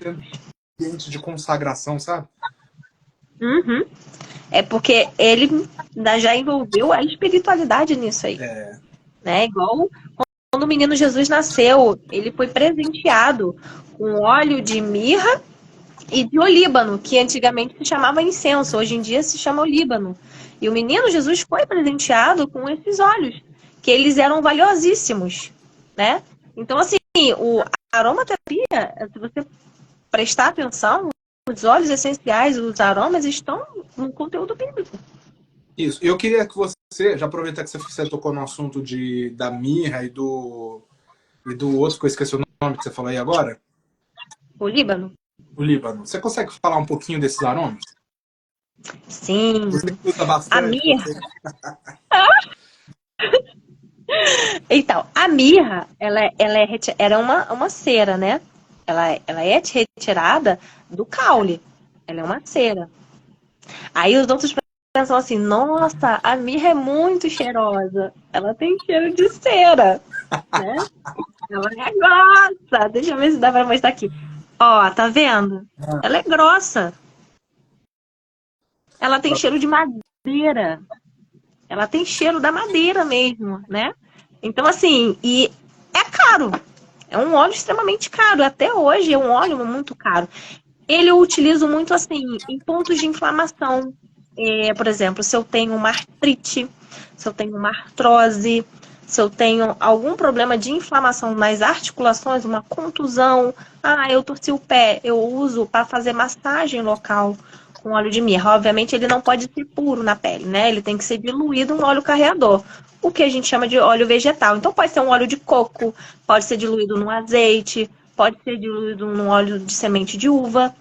ambiente de consagração, sabe? Uhum. É porque ele já envolveu a espiritualidade nisso aí. Né? Igual quando o menino Jesus nasceu, ele foi presenteado com óleo de mirra e de olíbano, que antigamente se chamava incenso, hoje em dia se chama olíbano. E o menino Jesus foi presenteado com esses óleos, que eles eram valiosíssimos, né? Então, assim, a aromaterapia, se você prestar atenção, os óleos essenciais, os aromas estão no conteúdo bíblico. Isso. Eu queria que você, já aproveitar que você tocou no assunto da mirra e do outro, que eu esqueci o nome que você falou aí agora. O Líbano. O Líbano. Você consegue falar um pouquinho desses aromas? Sim. Você usa bastante. A mirra. Então, a mirra, ela era uma cera, né? Ela é retirada do caule. Ela é uma cera. Aí os outros pensam assim, nossa, a mirra é muito cheirosa. Ela tem cheiro de cera, né? Ela é grossa. Deixa eu ver se dá pra mostrar aqui. Ó, tá vendo? Ela é grossa. Ela tem cheiro de madeira. Ela tem cheiro da madeira mesmo, né? Então, assim, e é caro. É um óleo extremamente caro. Até hoje é um óleo muito caro. Ele eu utilizo muito, assim, em pontos de inflamação. Por exemplo, se eu tenho uma artrite, se eu tenho uma artrose, se eu tenho algum problema de inflamação nas articulações, uma contusão, eu torci o pé, eu uso para fazer massagem local com óleo de mirra. Obviamente, ele não pode ser puro na pele, né? Ele tem que ser diluído em óleo carreador. o que a gente chama de óleo vegetal. Então pode ser um óleo de coco, pode ser diluído num azeite, pode ser diluído num óleo de semente de uva.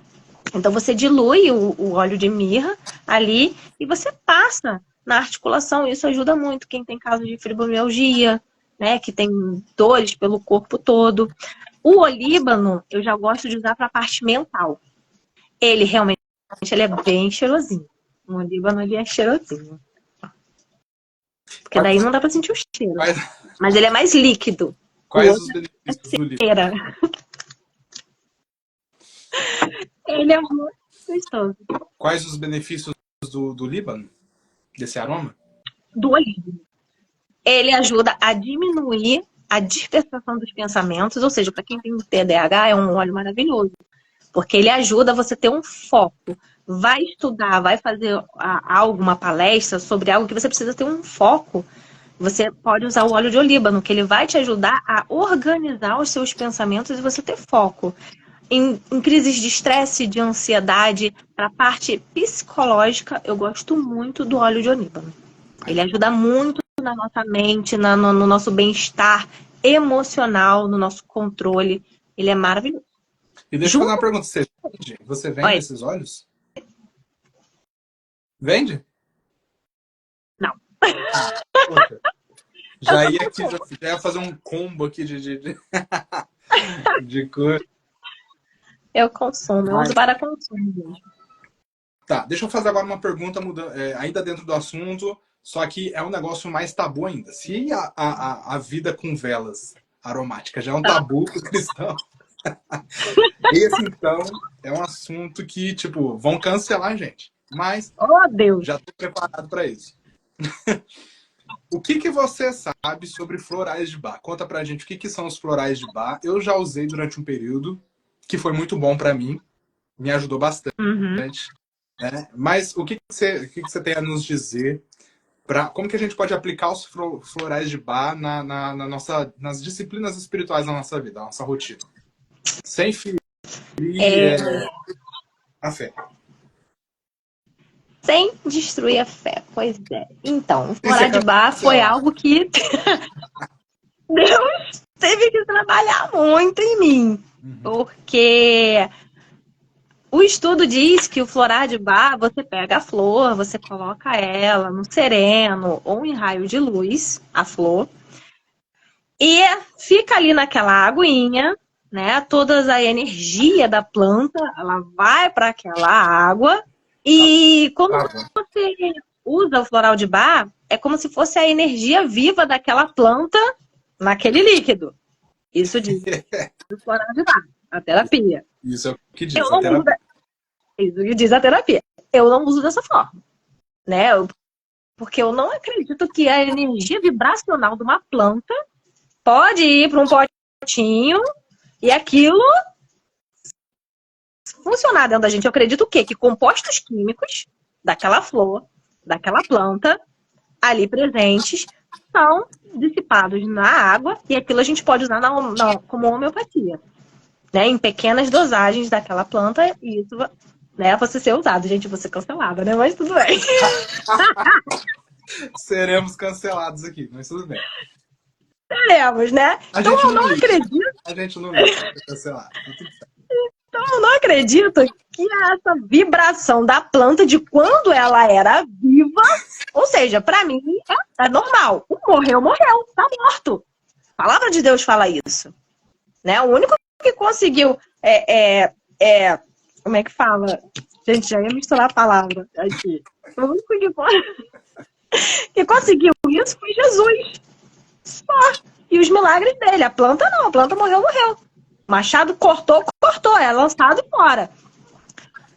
Então você dilui o óleo de mirra ali e você passa na articulação. Isso ajuda muito quem tem caso de fibromialgia, né, que tem dores pelo corpo todo. O olíbano eu já gosto de usar para a parte mental. Ele realmente ele é bem cheirosinho. O olíbano ele é cheirosinho. Porque daí não dá para sentir o cheiro. Mas ele é mais líquido. Quais os benefícios do olíbano? Ele é muito gostoso. Quais os benefícios do Líbano? Desse aroma? Do olíbano. Ele ajuda a diminuir a dispersação dos pensamentos, ou seja, para quem tem TDAH é um óleo maravilhoso, porque ele ajuda você a ter um foco. Vai estudar, vai fazer algo, uma palestra sobre algo que você precisa ter um foco. Você pode usar o óleo de olíbano, que ele vai te ajudar a organizar os seus pensamentos e você ter foco. Em crises de estresse, de ansiedade, para a parte psicológica, eu gosto muito do óleo de olíbano. Ele ajuda muito na nossa mente, no nosso bem-estar emocional, no nosso controle. Ele é maravilhoso. E deixa eu fazer uma pergunta. Você vende esses óleos? Vende? Não. Poxa. Já ia fazer um combo aqui de coisa. Eu consumo, eu uso para consumo mesmo. Tá, deixa eu fazer agora uma pergunta ainda dentro do assunto, só que é um negócio mais tabu ainda. Se a vida com velas aromáticas já é um tabu pro cristão, esse então é um assunto que, tipo, vão cancelar a gente. Mas Deus. Já tô preparado para isso. O que você sabe sobre florais de Bach? Conta pra gente o que são os florais de Bach. Eu já usei durante um período, que foi muito bom para mim, me ajudou bastante. Né? Mas o que você tem a nos dizer? Como que a gente pode aplicar os florais de Bach nas disciplinas espirituais da nossa vida, da nossa rotina? Sem ferir a fé. Sem destruir a fé, pois é. Então, o floral de Bach foi algo que Deus teve que trabalhar muito em mim. Porque o estudo diz que o floral de Bach, você pega a flor, você coloca ela no sereno ou em raio de luz, a flor, e fica ali naquela aguinha, né? Toda a energia da planta, ela vai para aquela água. E quando você usa o floral de Bach, é como se fosse a energia viva daquela planta naquele líquido. Isso diz o floral de Bach, a terapia. Isso é o que diz a terapia. Isso que diz a terapia. Eu não uso dessa forma, né? Porque eu não acredito que a energia vibracional de uma planta pode ir para um potinho e aquilo funcionar dentro da gente. Eu acredito o quê? Que compostos químicos daquela flor, daquela planta, ali presentes, são dissipados na água e aquilo a gente pode usar como homeopatia. Né? Em pequenas dosagens daquela planta, e isso, né, você ser usado. Gente, você cancelada, né? Mas tudo bem. Seremos cancelados aqui, mas tudo bem. Seremos, né? Então eu não acredito. A gente não liga cancelar. Então, eu não acredito que essa vibração da planta de quando ela era viva, ou seja, para mim é normal. Morreu, tá morto. A palavra de Deus fala isso. Né? O único que conseguiu como é que fala? Gente, já ia misturar a palavra aqui. O único que conseguiu isso foi Jesus. Só. E os milagres dele. A planta não, a planta morreu. Machado cortou, é lançado fora.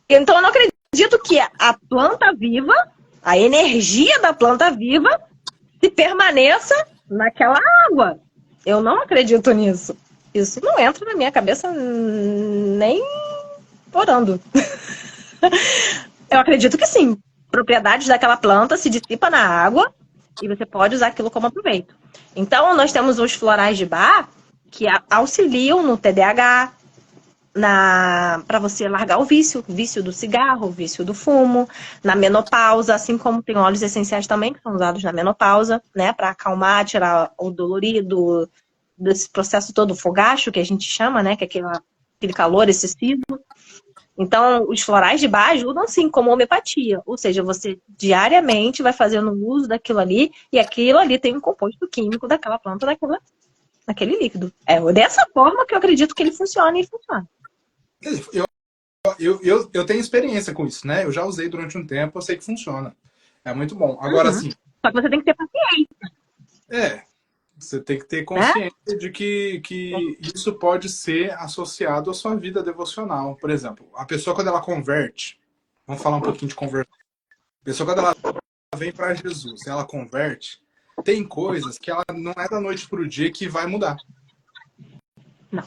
Então eu não acredito que a planta viva, a energia da planta viva, se permaneça naquela água. Eu não acredito nisso. Isso não entra na minha cabeça nem orando. Eu acredito que sim. Propriedades daquela planta se dissipa na água e você pode usar aquilo como aproveito. Então nós temos os florais de Bach que auxiliam no TDAH, para você largar o vício do cigarro, o vício do fumo, na menopausa, assim como tem óleos essenciais também que são usados na menopausa, né, para acalmar, tirar o dolorido desse processo todo, o fogacho que a gente chama, né, que é aquele calor excessivo. Então, os florais de bar ajudam sim, como homeopatia, ou seja, você diariamente vai fazendo uso daquilo ali e aquilo ali tem um composto químico daquela planta, daquele líquido. É dessa forma que eu acredito que ele funciona e funciona. Eu tenho experiência com isso, né? Eu já usei durante um tempo, eu sei que funciona. É muito bom. Agora, assim. Só que você tem que ter paciência. Você tem que ter consciência de que isso pode ser associado à sua vida devocional. Por exemplo, a pessoa quando ela converte, vamos falar um pouquinho de conversão. A pessoa quando ela vem para Jesus, ela converte, tem coisas que ela não é da noite para o dia que vai mudar. Não.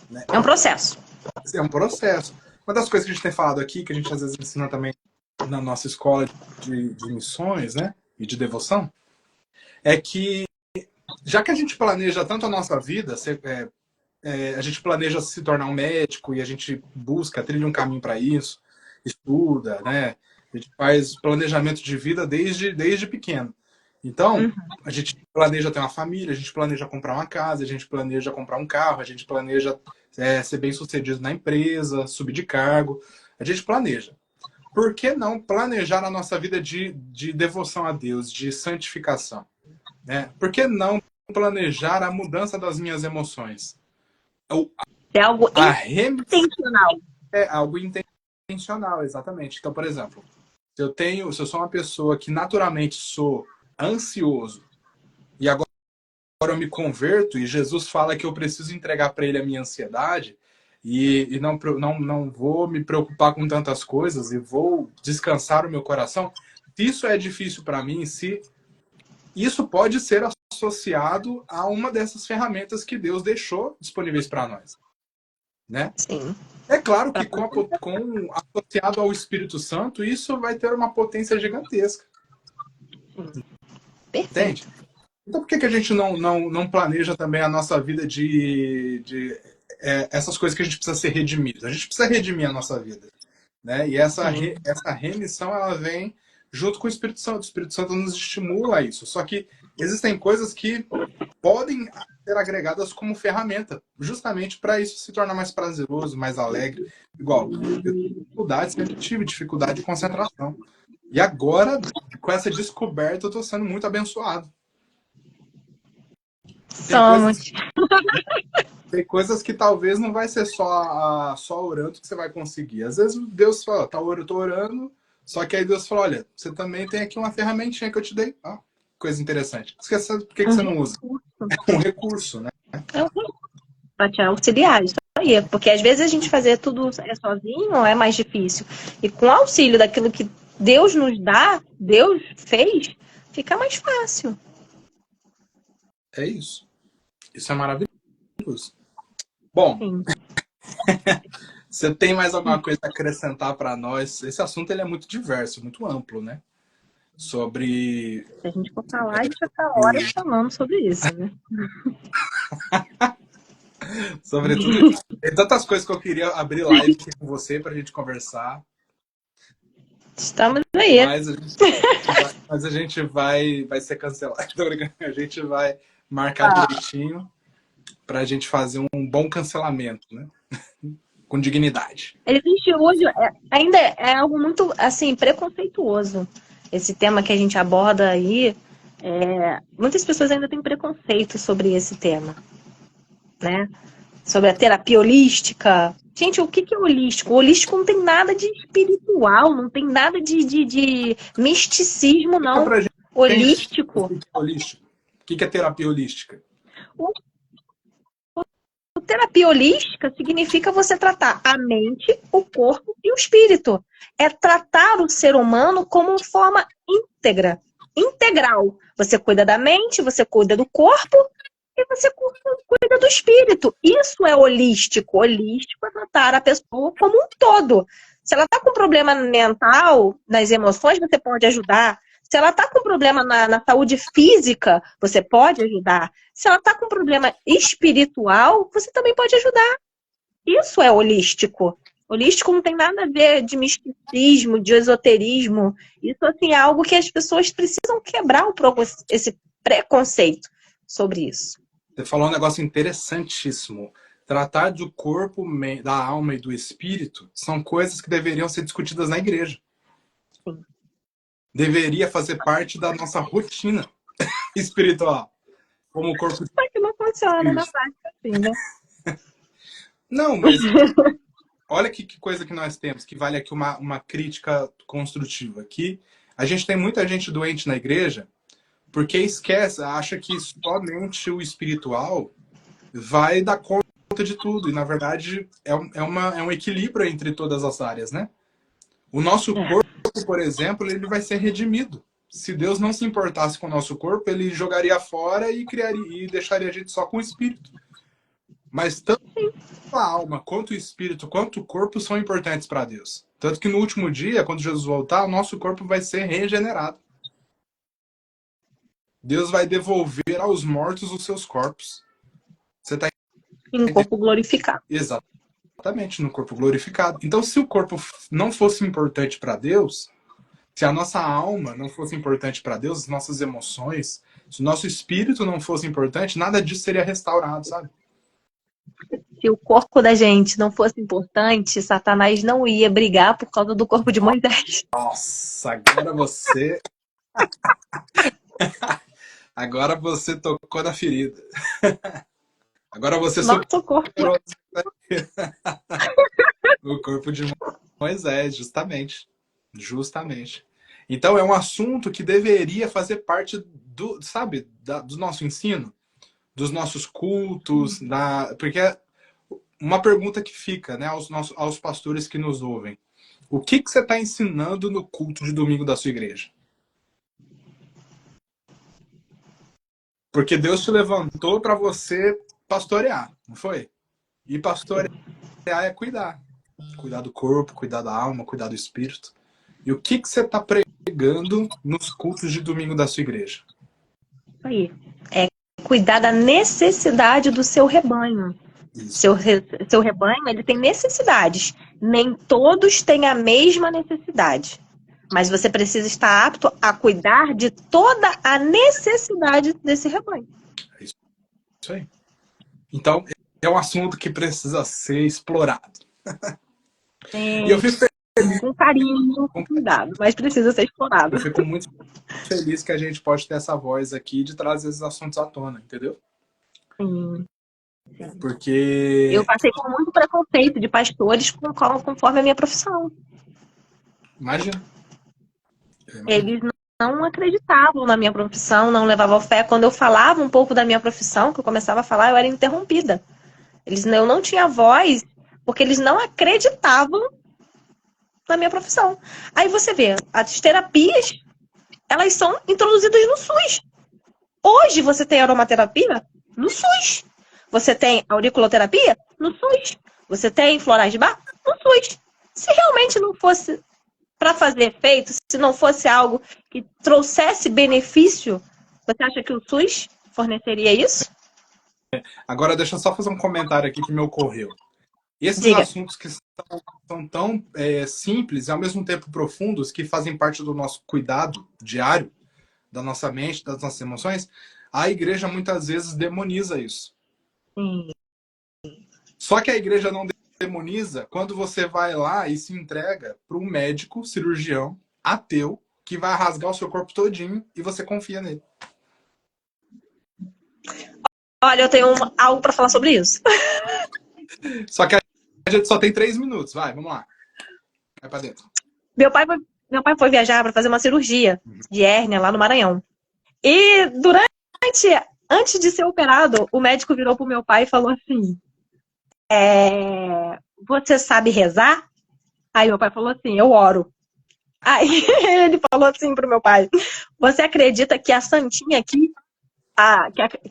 Né? É um processo. É um processo. Uma das coisas que a gente tem falado aqui, que a gente às vezes ensina também na nossa escola de missões, né, e de devoção, é que já que a gente planeja tanto a nossa vida, a gente planeja se tornar um médico e a gente trilha um caminho para isso, estuda, né? A gente faz planejamento de vida desde pequeno. Então, a gente planeja ter uma família, a gente planeja comprar uma casa, a gente planeja comprar um carro, a gente planeja ser bem-sucedido na empresa, subir de cargo. A gente planeja. Por que não planejar a nossa vida de devoção a Deus, de santificação? Né? Por que não planejar a mudança das minhas emoções? É algo intencional. É algo intencional, exatamente. Então, por exemplo, se eu sou uma pessoa que naturalmente sou ansioso e agora eu me converto e Jesus fala que eu preciso entregar para ele a minha ansiedade e não vou me preocupar com tantas coisas e vou descansar o meu coração, se isso é difícil para mim, se isso pode ser associado a uma dessas ferramentas que Deus deixou disponíveis para nós, né? Sim. É claro que associado ao Espírito Santo, isso vai ter uma potência gigantesca. Perfeito. Entende? Então por que a gente não planeja também a nossa vida de essas coisas que a gente precisa ser redimido? A gente precisa redimir a nossa vida, né? E essa remissão, ela vem junto com o Espírito Santo. O Espírito Santo nos estimula a isso. Só que existem coisas que podem ser agregadas como ferramenta, justamente para isso se tornar mais prazeroso, mais alegre. Igual, eu sempre tive dificuldade de concentração. E agora, com essa descoberta, eu estou sendo muito abençoado. Tem coisas que talvez não vai ser só orando que você vai conseguir. Às vezes Deus fala, eu tô orando, só que aí Deus fala, olha, você também tem aqui uma ferramentinha que eu te dei. Coisa interessante. Esquece, por que você não usa? É um recurso, né? É um recurso para te auxiliar, isso aí. Porque às vezes a gente fazer tudo sozinho é mais difícil. E com o auxílio daquilo que Deus nos dá, Deus fez, fica mais fácil. É isso. Isso é maravilhoso. Bom, você tem mais alguma coisa a acrescentar para nós? Esse assunto ele é muito diverso, muito amplo, né? Sobre... Se a gente for falar, a gente vai ficar horas falando sobre isso, né? Sobre tudo isso. Tem tantas coisas que eu queria abrir live aqui com você para a gente conversar. Estamos aí. Mas a gente vai ser cancelado. A gente vai marcar direitinho para a gente fazer um bom cancelamento, né? Com dignidade. Existe hoje, ainda é algo muito, assim, preconceituoso. Esse tema que a gente aborda aí, muitas pessoas ainda têm preconceito sobre esse tema, né? Sobre a terapia holística. Gente, o que é holístico? O holístico não tem nada de espiritual, não tem nada de misticismo, não. Holístico. O que é terapia holística? Terapia holística significa você tratar a mente, o corpo e o espírito. É tratar o ser humano como forma íntegra, integral. Você cuida da mente, você cuida do corpo e você cuida do espírito. Isso é holístico. Holístico é tratar a pessoa como um todo. Se ela está com problema mental, nas emoções, você pode ajudar. Se ela está com problema na saúde física, você pode ajudar. Se ela está com problema espiritual, você também pode ajudar. Isso é holístico. Holístico não tem nada a ver de misticismo, de esoterismo. Isso, assim, é algo que as pessoas precisam quebrar esse preconceito sobre isso. Você falou um negócio interessantíssimo. Tratar do corpo, da alma e do espírito são coisas que deveriam ser discutidas na igreja. Sim. Deveria fazer parte da nossa rotina espiritual. Como o corpo. Só que não funciona na prática assim, né? Não, mas olha que coisa que nós temos, que vale aqui uma crítica construtiva. Aqui, a gente tem muita gente doente na igreja porque esquece, acha que somente o espiritual vai dar conta de tudo. E, na verdade, é um equilíbrio entre todas as áreas, né? O nosso corpo, por exemplo, ele vai ser redimido. Se Deus não se importasse com o nosso corpo, ele jogaria fora e deixaria a gente só com o espírito. Mas tanto a alma, quanto o espírito, quanto o corpo são importantes para Deus. Tanto que no último dia, quando Jesus voltar, o nosso corpo vai ser regenerado. Deus vai devolver aos mortos os seus corpos. Você está em um corpo glorificado. Exatamente, no corpo glorificado. Então, se o corpo não fosse importante para Deus, se a nossa alma não fosse importante para Deus, as nossas emoções, se o nosso espírito não fosse importante, nada disso seria restaurado, sabe? Se o corpo da gente não fosse importante, Satanás não ia brigar por causa do corpo de Moisés. Nossa, agora você... Agora você tocou na ferida. Agora você Nosso corpo. O corpo de Moisés, justamente. Justamente. Então é um assunto que deveria fazer parte do, sabe, do nosso ensino, dos nossos cultos, porque é uma pergunta que fica, né, aos pastores que nos ouvem. O que você está ensinando no culto de domingo da sua igreja? Porque Deus te levantou para você pastorear, não foi? E pastorear é cuidar. Cuidar do corpo, cuidar da alma, cuidar do espírito. E o que você está pregando nos cultos de domingo da sua igreja? Aí. É cuidar da necessidade do seu rebanho. Seu rebanho, ele tem necessidades. Nem todos têm a mesma necessidade. Mas você precisa estar apto a cuidar de toda a necessidade desse rebanho. É isso aí. Então, é um assunto que precisa ser explorado. Sim. E eu fico feliz. Com carinho, com cuidado, mas precisa ser explorado. Eu fico muito feliz que a gente pode ter essa voz aqui de trazer esses assuntos à tona, entendeu? Sim. Porque... Eu passei por muito preconceito de pastores conforme a minha profissão. Imagina. Eles não acreditavam na minha profissão, não levavam fé. Quando eu falava um pouco da minha profissão, que eu começava a falar, eu era interrompida. Eu não tinha voz, porque eles não acreditavam na minha profissão. Aí você vê, as terapias, elas são introduzidas no SUS. Hoje você tem aromaterapia no SUS. Você tem auriculoterapia no SUS. Você tem florais de bar no SUS. Se realmente não fosse para fazer efeito, se não fosse algo que trouxesse benefício, você acha que o SUS forneceria isso? Agora, deixa eu só fazer um comentário aqui que me ocorreu. Esses Diga. assuntos que são tão simples e ao mesmo tempo profundos, que fazem parte do nosso cuidado diário, da nossa mente, das nossas emoções, a igreja muitas vezes demoniza isso. Sim. Só que a igreja não demoniza quando você vai lá e se entrega para um médico, cirurgião, ateu, que vai rasgar o seu corpo todinho e você confia nele. Olha, eu tenho algo para falar sobre isso. Só que a gente só tem 3 minutos. Vai, vamos lá. Vai para dentro. Meu pai foi viajar para fazer uma cirurgia de hérnia lá no Maranhão. E antes de ser operado, o médico virou pro meu pai e falou assim: você sabe rezar? Aí meu pai falou assim: eu oro. Aí ele falou assim pro meu pai: você acredita que a santinha aqui,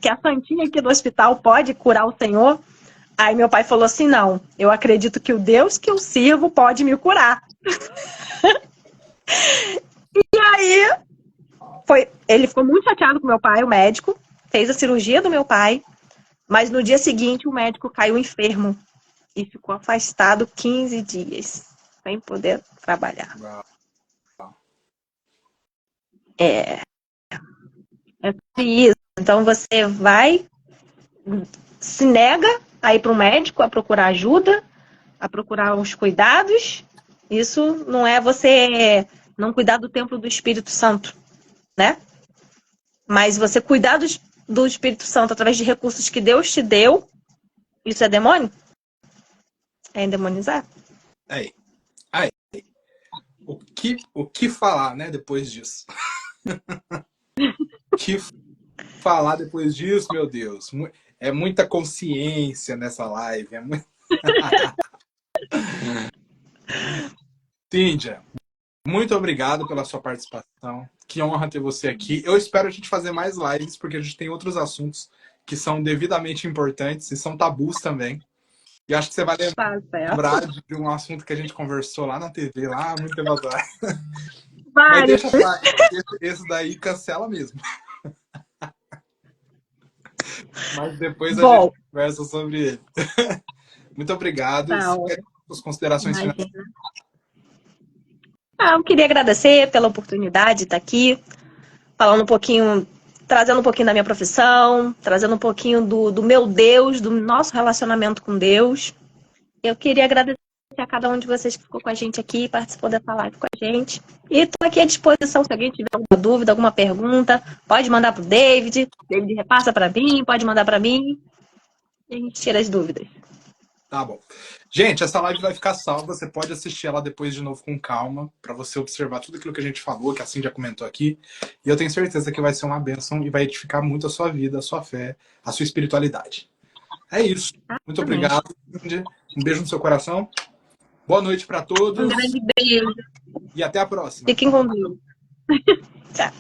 que a santinha aqui do hospital pode curar o senhor? Aí meu pai falou assim: não, eu acredito que o Deus que eu sirvo pode me curar. E aí ele ficou muito chateado com meu pai, o médico, fez a cirurgia do meu pai, mas no dia seguinte o médico caiu enfermo. e ficou afastado 15 dias, sem poder trabalhar. Uau. É isso. Então você vai, se nega a ir para o médico, a procurar ajuda, a procurar os cuidados. Isso não é você não cuidar do templo do Espírito Santo, né? Mas você cuidar do Espírito Santo através de recursos que Deus te deu, isso é demônio? É endemonizar? Aí. O que falar, né, depois disso? O que falar depois disso, meu Deus? É muita consciência nessa live. Cíndia, muito obrigado pela sua participação. Que honra ter você aqui. Eu espero a gente fazer mais lives, porque a gente tem outros assuntos que são devidamente importantes e são tabus também. E acho que você vai lembrar de um assunto que a gente conversou lá na TV, lá muito tempo atrás. Mas deixa pra esse daí cancela mesmo. Mas depois a gente conversa sobre ele. Muito obrigado. As considerações finais. Eu queria agradecer pela oportunidade de estar aqui, falando um pouquinho, trazendo um pouquinho da minha profissão, trazendo um pouquinho do meu Deus, do nosso relacionamento com Deus. Eu queria agradecer a cada um de vocês que ficou com a gente aqui, participou dessa live com a gente. E estou aqui à disposição, se alguém tiver alguma dúvida, alguma pergunta, pode mandar para o David repassa para mim, pode mandar para mim, e a gente tira as dúvidas. Tá bom. Gente, essa live vai ficar salva, você pode assistir ela depois de novo com calma, para você observar tudo aquilo que a gente falou, que a Cíndia comentou aqui, e eu tenho certeza que vai ser uma bênção e vai edificar muito a sua vida, a sua fé, a sua espiritualidade. É isso. Muito obrigado, Cíndia. Um beijo no seu coração. Boa noite para todos. Um grande beijo. E até a próxima. Fiquem com Deus. Tchau.